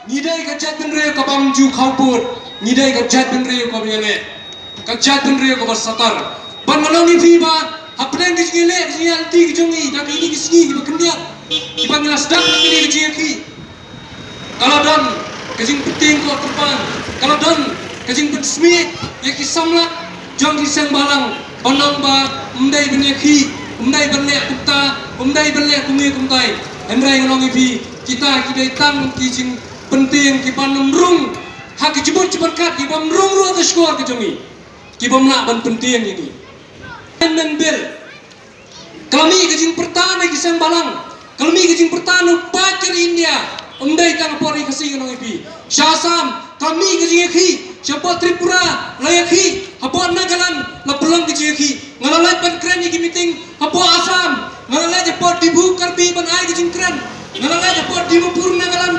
Nidai ka jat ben reo ka bamju khaupur, nidai ka jat ben reo ka bele, ka jat ben reo ka bersatar. Ban malong ni viva, haplen ki ngile, ngile ti ki jongi, dak ini ki sini ki baknya. Ki pangilas dak ini ki jeki. Kalau don kajing penting ko terbang, kalau don kajing pensmi, ya ki samla, jong ki sang balang, banang ba, umdai benyaki, umdai berlek kupta, umdai berlek kumie kumtai. Hendrai ngalong ibi, kita tang ki jing penting ki panum rung, hak ki jebut jeberkat ki bam rung ru atas skor ki jongi, ki bam nak ban penting ini. Men bel, kalau mi kajing pertahanan ki sang balang, kalau mi kajing pertahanan pakir India, umdai tang pori kasih ngalong ibi. Syasam, kami kajing ki, siapa Tripura, layaki, apa Nagaland, lapulang kajing ki, ngalalai pan keren ki meeting, apa Assam, ngalalai dapat dibu karbi ban ai kajing keren, ngalalai dapat dibu purna Nagaland